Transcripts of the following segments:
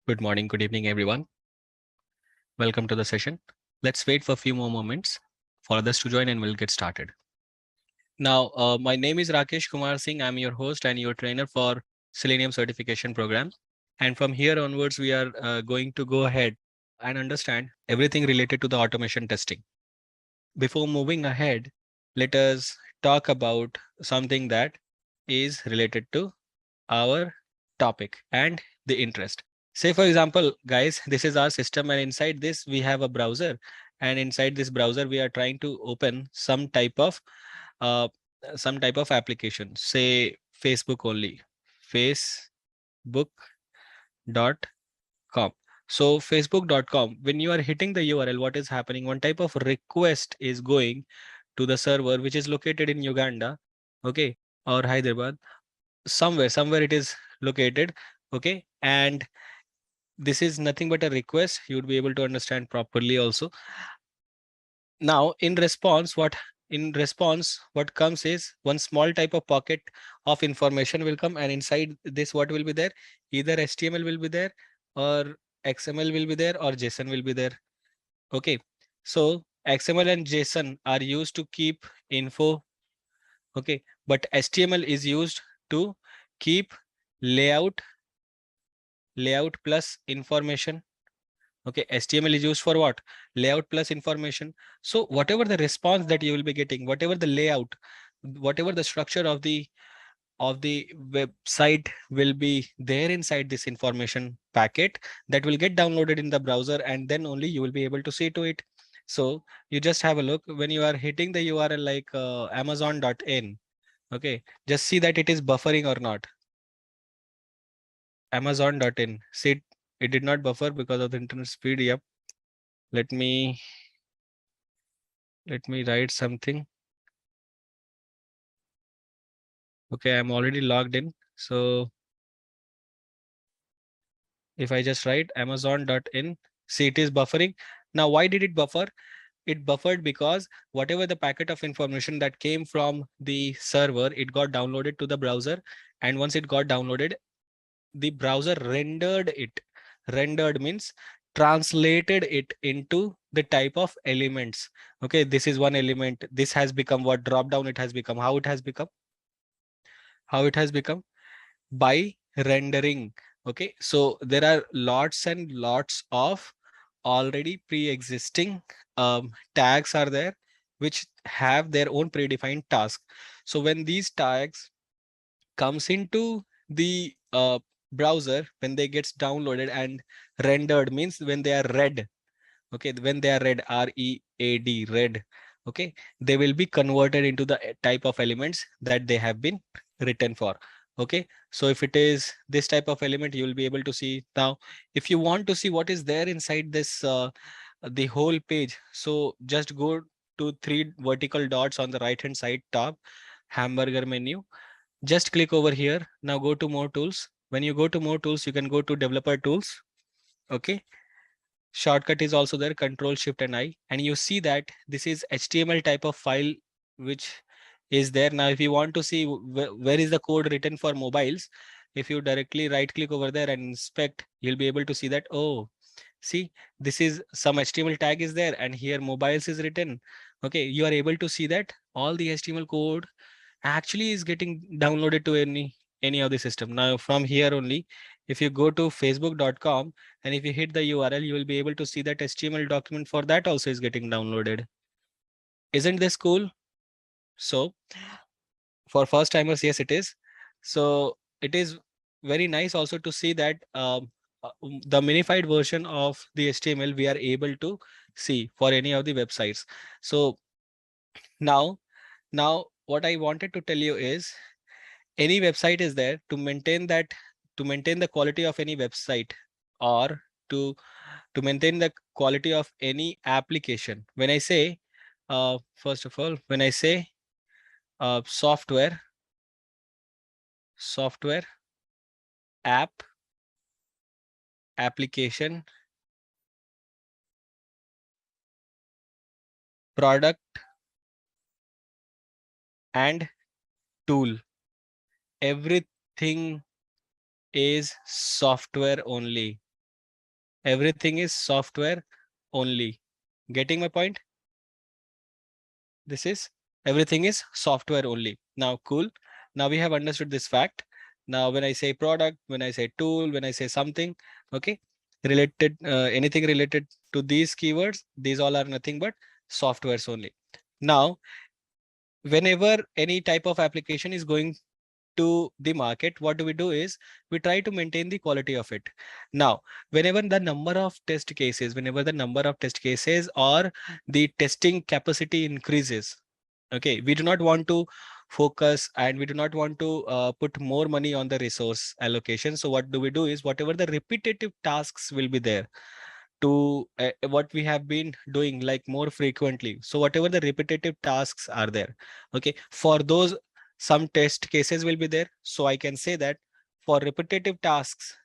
Good morning, good evening, everyone. Welcome to the session. Let's wait for a few more moments for others to join and we'll get started. Now, my name is Rakesh Kumar Singh. I'm your host and your trainer for Selenium certification program. And from here onwards, we are going to go ahead and understand everything related to the automation testing. Before moving ahead, let us talk about something that is related to our topic and the interest. Say, for example, guys, this is our system, and inside this, we have a browser. And inside this browser, we are trying to open uh, some type of application, say Facebook only, facebook.com. So facebook.com, when you are hitting the URL, what is happening? One type of request is going to the server, which is located in Uganda, okay, or Hyderabad, somewhere it is located, okay, and this is nothing but a request. You would be able to understand properly also. Now in response what comes is one small type of pocket of information will come, and inside this what will be there? Either HTML will be there, or XML will be there, or JSON will be there. Okay, so XML and JSON are used to keep info, okay, but HTML is used to keep layout plus information. Okay, HTML is used for what? Layout plus information. So whatever the response that you will be getting, whatever the layout, whatever the structure of the website will be there inside this information packet, that will get downloaded in the browser, and then only you will be able to see to it. So you just have a look when you are hitting the URL like amazon.in. Okay, just see that it is buffering or not. Amazon.in. See, it did not buffer because of the internet speed. Yep. Let me write something. Okay, I'm already logged in. So if I just write amazon.in, see, it is buffering. Now, why did it buffer? It buffered because whatever the packet of information that came from the server, it got downloaded to the browser. And once it got downloaded, the browser rendered it. Rendered means translated it into the type of elements. Okay, this is one element. This has become what? Drop down it has become. How it has become? How it has become? By rendering. Okay, so there are lots and lots of already pre-existing tags are there, which have their own predefined task. So when these tags comes into the browser, when they gets downloaded and rendered, means when they are read, okay, when they are read, READ, read, okay, they will be converted into the type of elements that they have been written for. Okay, so if it is this type of element, you will be able to see. Now if you want to see what is there inside this the whole page, so just go to three vertical dots on the right hand side top, hamburger menu, just click over here. Now go to more tools. When you go to more tools, you can go to developer tools. Okay, shortcut is also there, Control Shift and I, and you see that this is HTML type of file which is there. Now if you want to see where is the code written for mobiles, if you directly right click over there and inspect, you'll be able to see that, oh, see, this is some HTML tag is there, and here mobiles is written. Okay, you are able to see that all the HTML code actually is getting downloaded to any of the system. Now from here only, if you go to facebook.com and if you hit the URL, you will be able to see that HTML document for that also is getting downloaded. Isn't this cool? So for first timers, yes, it is. So it is very nice also to see that the minified version of the HTML we are able to see for any of the websites. So now what I wanted to tell you is, any website is there to maintain that, to maintain the quality of any website, or to maintain the quality of any application. When I say first of all, when I say software, app, application, product, and tool, everything is software only. everything is software only. Getting my point? This is everything is software only. Now, cool. Now we have understood this fact. Now, when I say product, when I say tool, when I say something, okay, related, anything related to these keywords, these all are nothing but softwares only. Now, whenever any type of application is going to the market, what do we do is we try to maintain the quality of it. Now, whenever the number of test cases, or the testing capacity increases, okay, we do not want to focus and we do not want to put more money on the resource allocation. So what do we do is whatever the repetitive tasks will be there to what we have been doing like more frequently. So whatever the repetitive tasks are there, okay, for those some test cases will be there. So I can say that for repetitive tasks,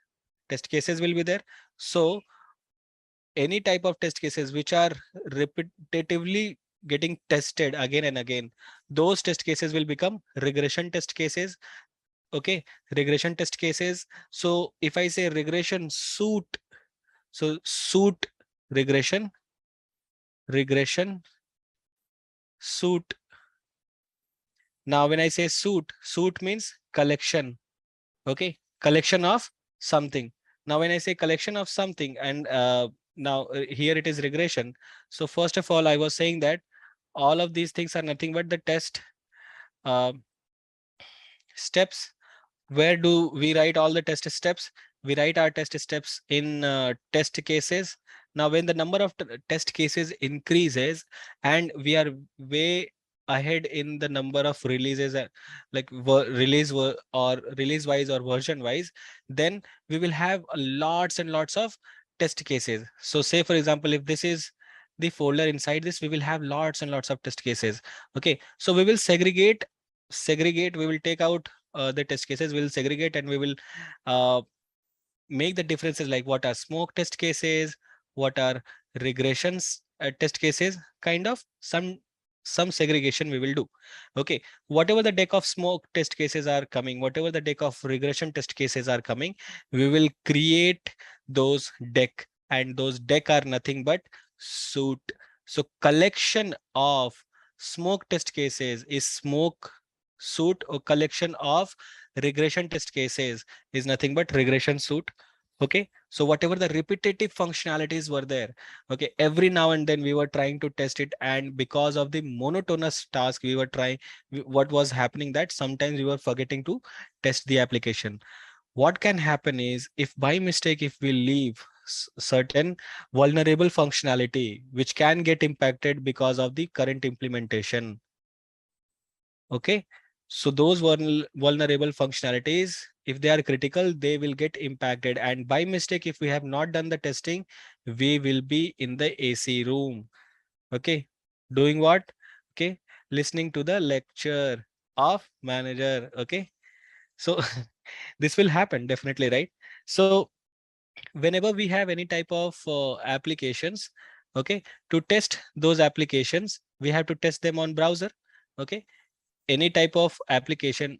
test cases will be there. So any type of test cases which are repetitively getting tested again and again, those test cases will become regression test cases. Okay, regression test cases. So if I say regression suit, so suit regression, regression suit. Now when I say suit means collection. Okay, collection of something. Now when I say collection of something, and now here it is regression. So first of all, I was saying that all of these things are nothing but the test uh, steps. Where do we write all the test steps? We write our test steps in test cases. Now, when the number of test cases increases and we are way ahead in the number of releases, like or release wise or version wise, then we will have lots and lots of test cases. So say, for example, if this is the folder, inside this, we will have lots and lots of test cases. Okay, so we will segregate, we will take out the test cases, we'll segregate, and we will make the differences like what are smoke test cases, what are regressions test cases, kind of some segregation we will do. Okay, whatever the deck of smoke test cases are coming, whatever the deck of regression test cases are coming, we will create those deck, and those deck are nothing but suit. So collection of smoke test cases is smoke suit, or collection of regression test cases is nothing but regression suit. Okay, so whatever the repetitive functionalities were there, okay, every now and then we were trying to test it, and because of the monotonous task we were trying, what was happening that sometimes we were forgetting to test the application. What can happen is, if by mistake if we leave certain vulnerable functionality which can get impacted because of the current implementation. Okay, so those vulnerable functionalities, if they are critical, they will get impacted, and by mistake if we have not done the testing, we will be in the AC room. Okay, doing what? Okay, listening to the lecture of manager. Okay, so this will happen definitely, right? So whenever we have any type of applications, okay, to test those applications, we have to test them on browser. Okay, any type of application,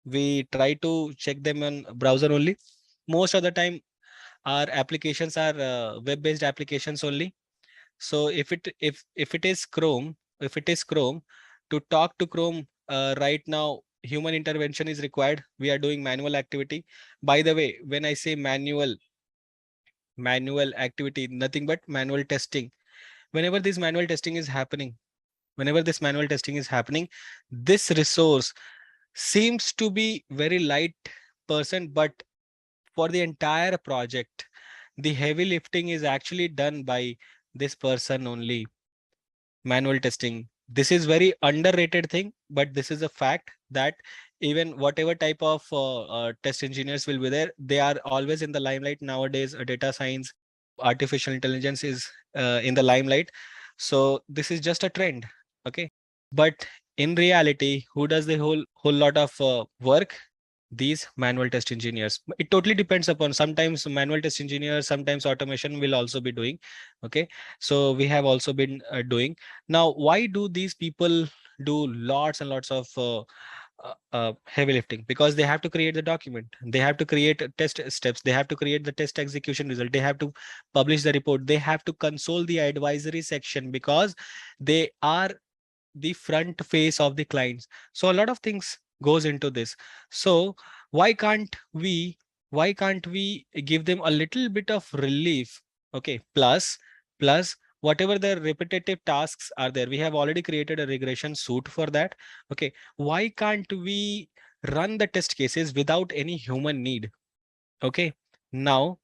we try to check them on browser only. Most of the time our applications are web-based applications only. So if it is Chrome, to talk to Chrome right now, human intervention is required. We are doing manual activity. By the way, when I say manual activity, nothing but manual testing. Whenever this manual testing is happening, this resource seems to be very light person, but for the entire project, the heavy lifting is actually done by this person only. Manual testing. This is very underrated thing, but this is a fact that even whatever type of test engineers will be there, they are always in the limelight nowadays. Data science, artificial intelligence is in the limelight. So this is just a trend. Okay, but in reality, who does the whole lot of work? These manual test engineers. It totally depends upon, sometimes manual test engineers, sometimes automation will also be doing. Okay, so we have also been doing. Now, why do these people do lots and lots of heavy lifting, because they have to create the document, they have to create test steps, they have to create the test execution result, they have to publish the report, they have to console the advisory section, because they are the front face of the clients. So a lot of things goes into this. So why can't we give them a little bit of relief? Okay, plus whatever the repetitive tasks are there, we have already created a regression suite for that. Okay, why can't we run the test cases without any human need? Okay, now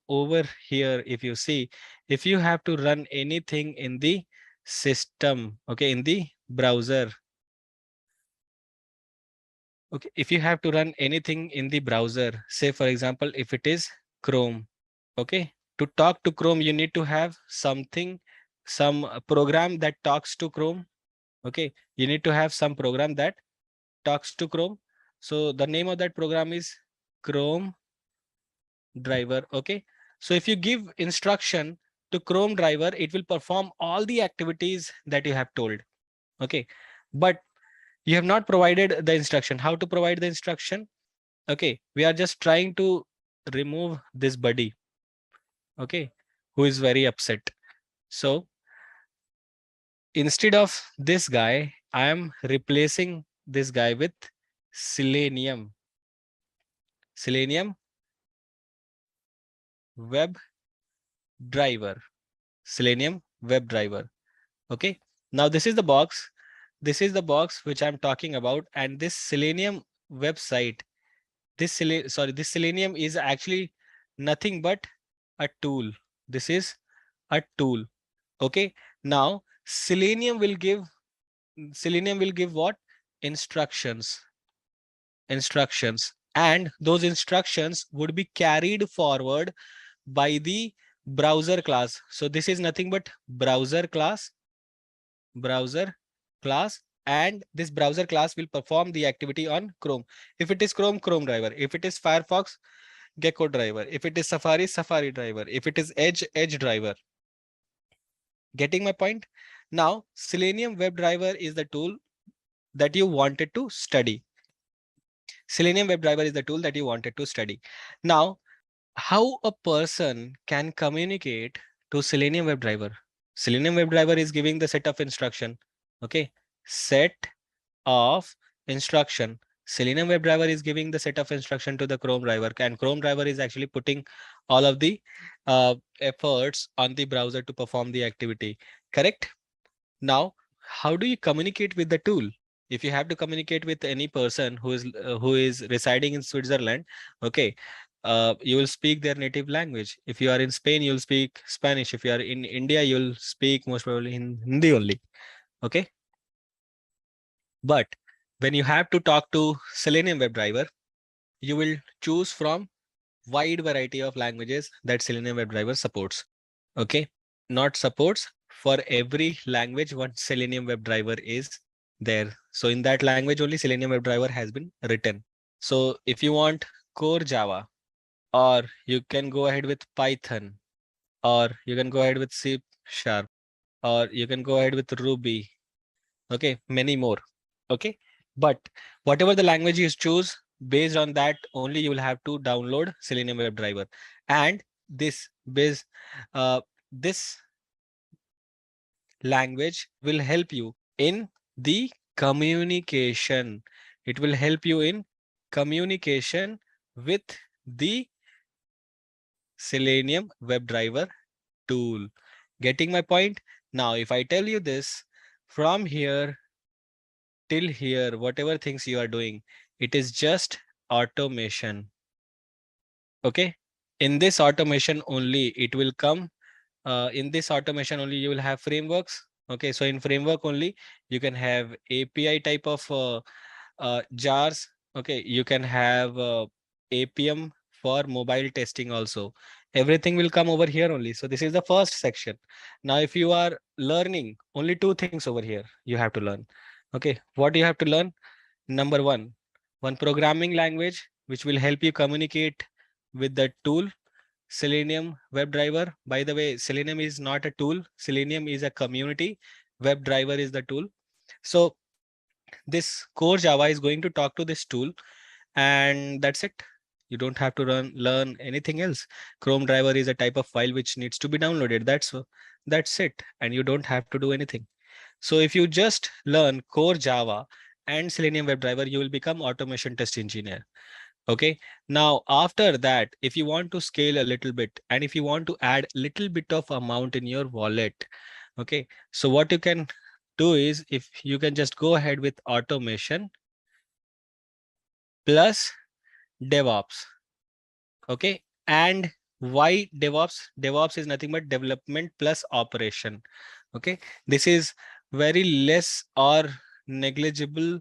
over here, if you see, if you have to run anything in the system, okay, in the browser, okay, if you have to run anything in the browser, say for example, if it is Chrome, okay, to talk to Chrome, you need to have something, some program that talks to Chrome. Okay, you need to have some program that talks to Chrome. So the name of that program is Chrome driver. Okay, so if you give instruction to Chrome driver, it will perform all the activities that you have told. Okay, but you have not provided the instruction. How to provide the instruction? Okay, we are just trying to remove this buddy, okay, who is very upset. So instead of this guy, I am replacing this guy with Selenium web driver. Selenium web driver. Okay, now this is the box. This is the box which I'm talking about, and this Selenium website, this Selenium is actually nothing but a tool. This is a tool. Okay, now Selenium will give what? Instructions. And those instructions would be carried forward by the browser class. So this is nothing but browser class, and this browser class will perform the activity on Chrome. If it is Chrome, Chrome driver. If it is Firefox, Gecko driver. If it is Safari, Safari driver. If it is Edge, Edge driver. Getting my point? Now, Selenium WebDriver is the tool that you wanted to study. Selenium WebDriver is the tool that you wanted to study. Now, how a person can communicate to Selenium WebDriver? Selenium WebDriver is giving the set of instruction. Okay, set of instruction. Selenium WebDriver is giving the set of instruction to the Chrome driver, and Chrome driver is actually putting all of the efforts on the browser to perform the activity. Correct? Now, how do you communicate with the tool? If you have to communicate with any person who is residing in Switzerland, okay, you will speak their native language. If you are in Spain, you'll speak Spanish. If you are in India, you'll speak most probably in Hindi only. Okay. But when you have to talk to Selenium WebDriver, you will choose from wide variety of languages that Selenium WebDriver supports. Okay, not supports for every language one Selenium WebDriver is there. So in that language only Selenium WebDriver has been written. So if you want core Java, or you can go ahead with Python, or you can go ahead with C#, or you can go ahead with Ruby. Okay, many more. Okay, but whatever the language you choose, based on that only you will have to download Selenium WebDriver. And uh, this language will help you in the communication. It will help you in communication with the Selenium WebDriver tool. Getting my point? Now, if I tell you this, from here till here, whatever things you are doing, it is just automation. Okay. In this automation only, it will come. In this automation only, you will have frameworks. Okay. So in framework only, you can have API type of jars. Okay. You can have APM for mobile testing also. Everything will come over here only. So this is the first section. Now, if you are learning, only two things over here you have to learn. Okay. What do you have to learn? Number one programming language, which will help you communicate with the tool, Selenium WebDriver. By the way, Selenium is not a tool. Selenium is a community. WebDriver is the tool. So This core Java is going to talk to this tool, and that's it. You don't have to learn anything else. Chrome driver is a type of file which needs to be downloaded. That's it. And you don't have to do anything. So if you just learn core Java and Selenium WebDriver, you will become automation test engineer. Okay. Now, after that, if you want to scale a little bit, and if you want to add little bit of amount in your wallet, okay. So what you can do is, if you can just go ahead with automation plus DevOps. Okay. And why DevOps? DevOps is nothing but development plus operation. Okay. This is very less or negligible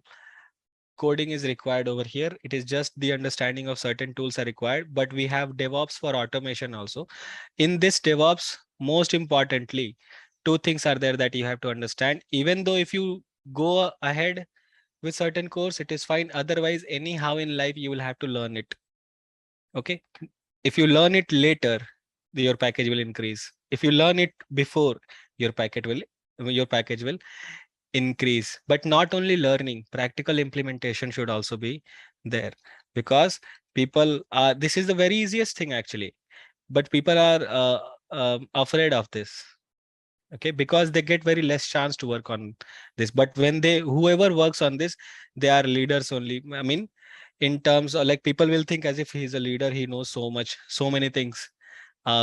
coding is required over here. It is just the understanding of certain tools are required, but we have DevOps for automation also. In this DevOps, most importantly, two things are there that you have to understand. Even though if you go ahead with certain course, it is fine. Otherwise, anyhow in life, you will have to learn it. Okay. If you learn it later, your package will increase. If you learn it before, your package will increase. But not only learning, practical implementation should also be there, because people are, this is the very easiest thing actually, but people are afraid of this. Okay, because they get very less chance to work on this. But when whoever works on this, they are leaders only. I mean, in terms of like, people will think as if he's a leader, he knows so much, so many things,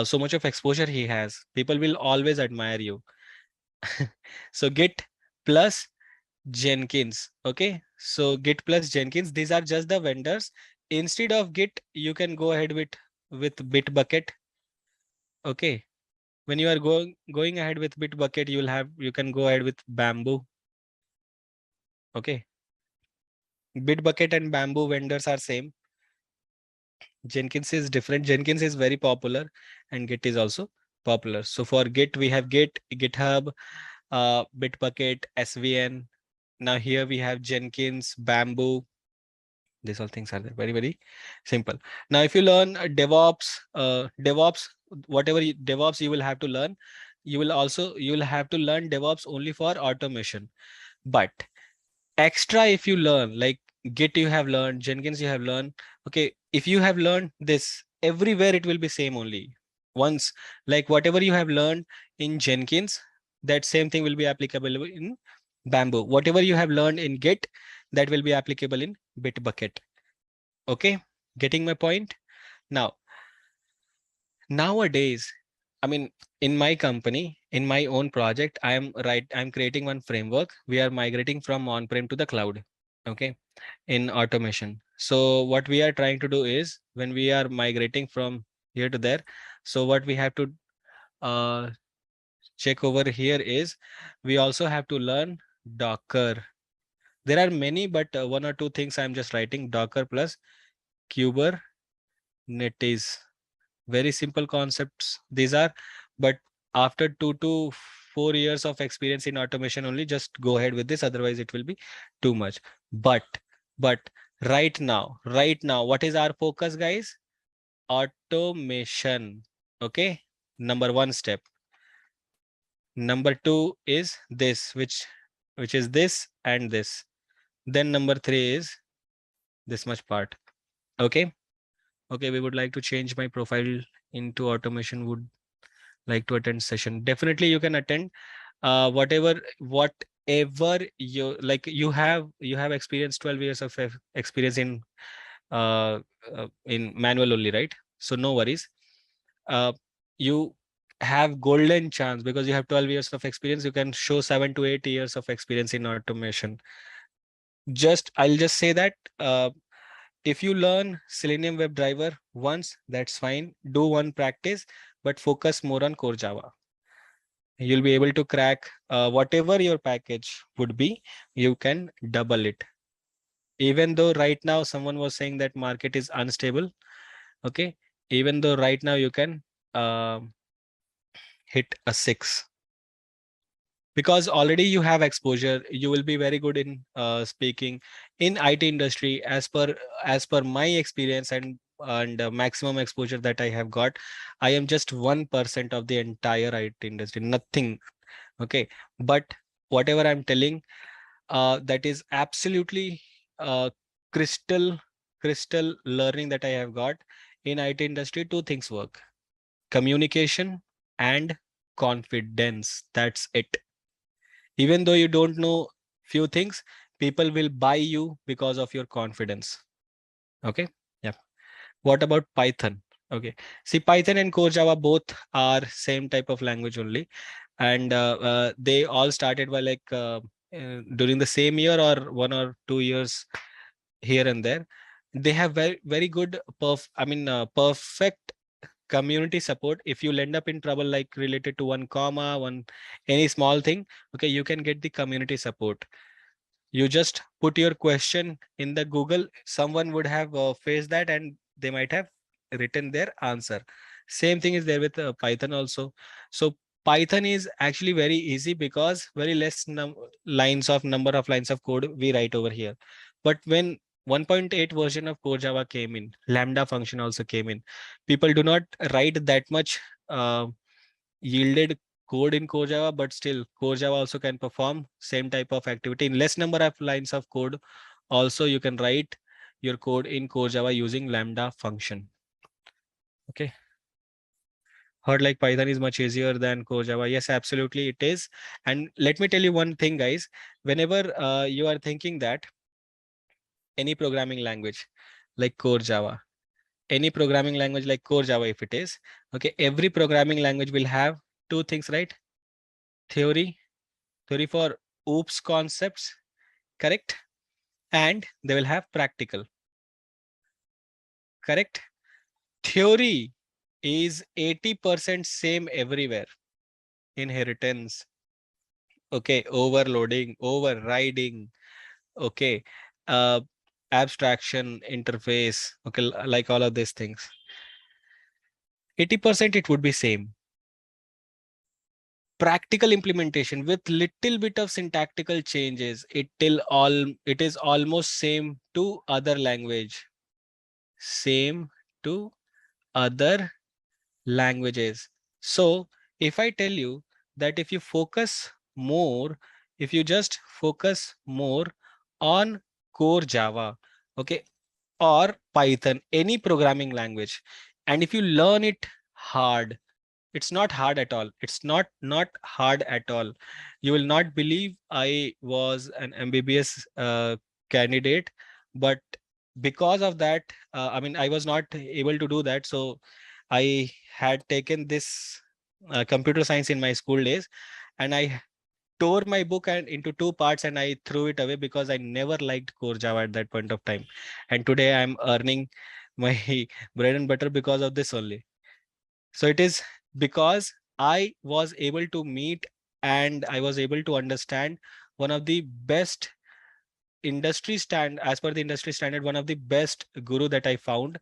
so much of exposure he has. People will always admire you. So Git plus Jenkins. Okay, so Git plus Jenkins, these are just the vendors. Instead of Git, you can go ahead with Bitbucket. Okay, when you are going ahead with Bitbucket, you can go ahead with Bamboo. Okay, Bitbucket and Bamboo vendors are same. Jenkins is different. Jenkins is very popular, and Git is also popular. So for Git, we have Git, GitHub, Bitbucket, SVN. Now here we have Jenkins, Bamboo. These all things are there. Very, very simple. Now, if you learn DevOps, whatever DevOps you will have to learn, you will have to learn DevOps only for automation. But extra, if you learn like Git, you have learned, Jenkins, you have learned. Okay, if you have learned this everywhere, it will be same only. Once, like whatever you have learned in Jenkins, that same thing will be applicable in Bamboo. Whatever you have learned in Git, that will be applicable in Bitbucket. Okay, getting my point? Now, nowadays, I mean, in my company, in my own project, I'm creating one framework. We are migrating from on-prem to the cloud. Okay, in automation. So what we are trying to do is, when we are migrating from here to there, so what we have to uh, check over here is, we also have to learn Docker. There are many, but one or two things I'm just writing: Docker plus Kubernetes. Very simple concepts these are, but after 2 to 4 years of experience in automation only, just go ahead with this, otherwise it will be too much. But right now, what is our focus, guys? Automation. Okay, number one step. Number two is this, which is this and this. Then number three is this much part. Okay, we would like to change my profile into automation, would like to attend session. Definitely you can attend. Whatever you like, you have experience, 12 years of experience in manual only, right? So no worries. You have golden chance, because you have 12 years of experience. You can show 7 to 8 years of experience in automation. I'll just say that if you learn Selenium WebDriver once, that's fine. Do one practice, but focus more on core Java. You'll be able to crack whatever your package would be. You can double it. Even though right now someone was saying that market is unstable. Okay, even though right now you can hit a 6, because already you have exposure. You will be very good in speaking in IT industry. As per my experience and maximum exposure that I have got, I am just 1% of the entire IT industry, nothing. Okay, but whatever I'm telling, that is absolutely uh, crystal crystal learning that I have got in IT industry. Two things work: communication and confidence. That's it. Even though you don't know few things, people will buy you because of your confidence. Okay. Yeah. What about Python? Okay. See, Python and core Java both are same type of language only, and they all started by during the same year or 1 or 2 years here and there. They have very good perfect community support. If you'll end up in trouble, like related to one comma, one any small thing, okay, you can get the community support. You just put your question in the Google, someone would have faced that and they might have written their answer. Same thing is there with Python also. So Python is actually very easy because very less number of lines of code we write over here. But when 1.8 version of core Java came in, Lambda function also came in, people do not write that much uh, yielded code in core Java, but still core Java also can perform same type of activity in less number of lines of code. Also, you can write your code in core Java using Lambda function. Okay. Heard like Python is much easier than core Java. Yes, absolutely it is. And let me tell you one thing, guys. Whenever you are thinking that any programming language like core Java, any programming language like core Java, if it is, okay, every programming language will have two things, right? Theory for OOPS concepts, correct? And they will have practical, correct? Theory is 80% same everywhere. Inheritance, okay, overloading, overriding, okay, uh, abstraction, interface, okay, like all of these things. 80% it would be same. Practical implementation with little bit of syntactical changes, it is almost same to other language, same to other languages. So if I tell you that if you focus more, if you just focus more on core Java, okay, or Python, any programming language, and if you learn it hard, it's not hard at all. It's not hard at all. You will not believe I was an MBBS candidate, but because of that, I mean, I was not able to do that. So I had taken this computer science in my school days, and I tore my book and into two parts and I threw it away because I never liked core Java at that point of time. And today I'm earning my bread and butter because of this only. So it is because I was able to meet and I was able to understand one of the best as per the industry standard, one of the best guru that I found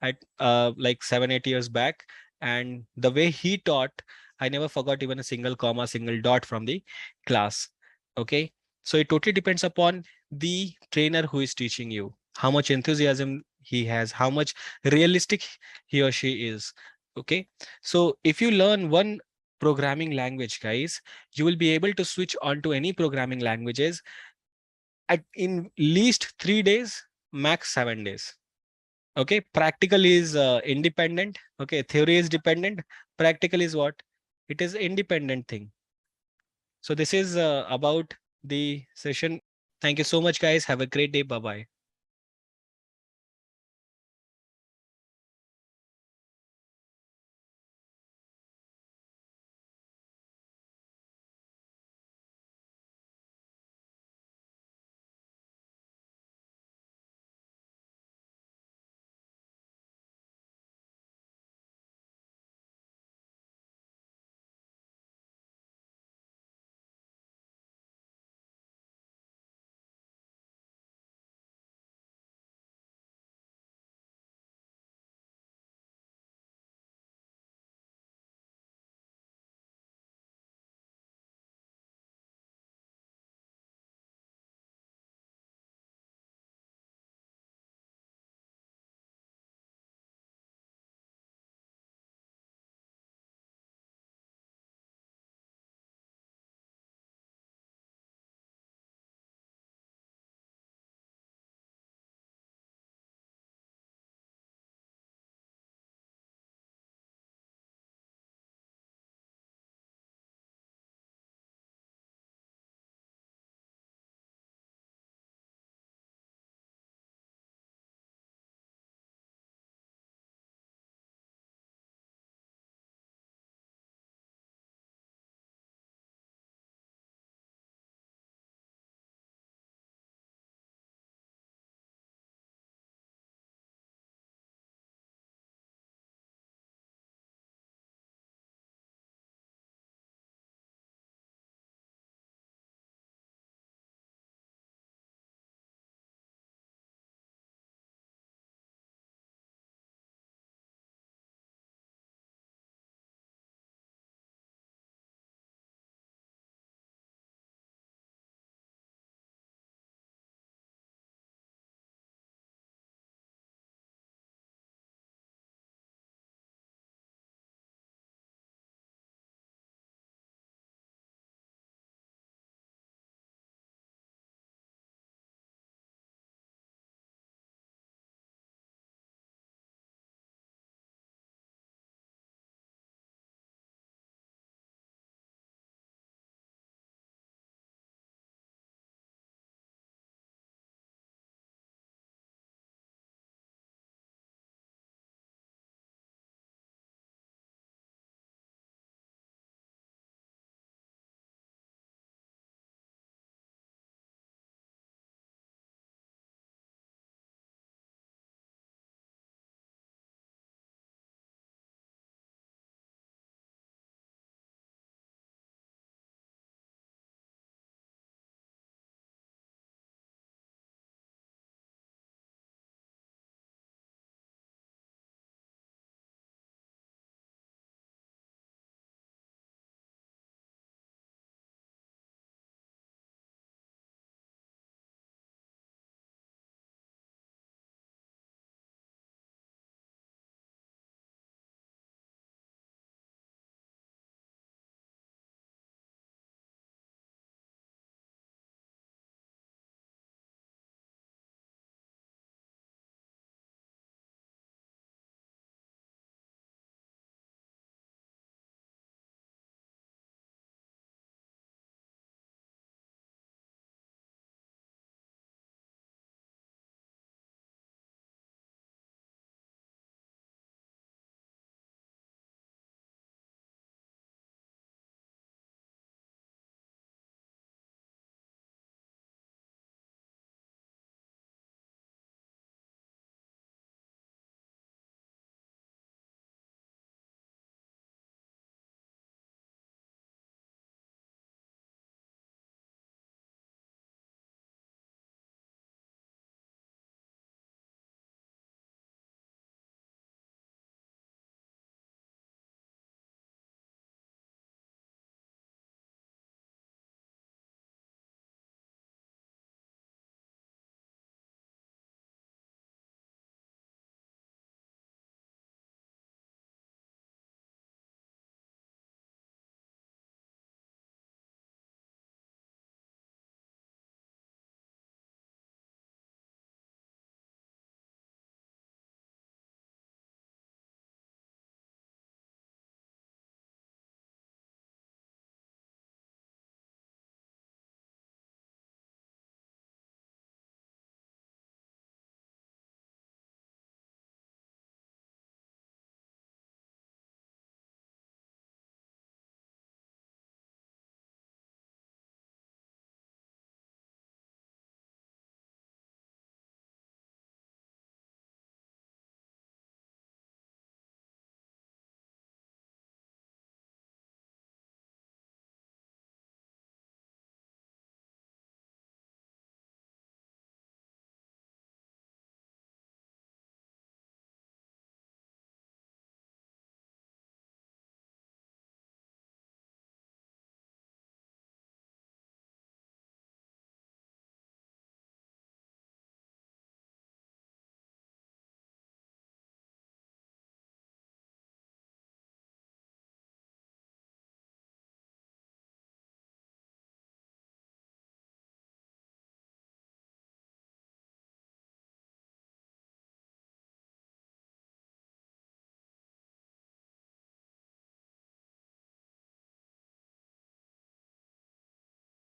at like 7 8 years back. And the way he taught, I never forgot even a single comma, single dot from the class. Okay. So it totally depends upon the trainer who is teaching you, how much enthusiasm he has, how much realistic he or she is. Okay. So if you learn one programming language, guys, you will be able to switch on to any programming languages in least 3 days, max 7 days. Okay. Practical is independent. Okay. Theory is dependent. Practical is what? It is independent thing. So this is about the session. Thank you so much, guys. Have a great day. Bye bye.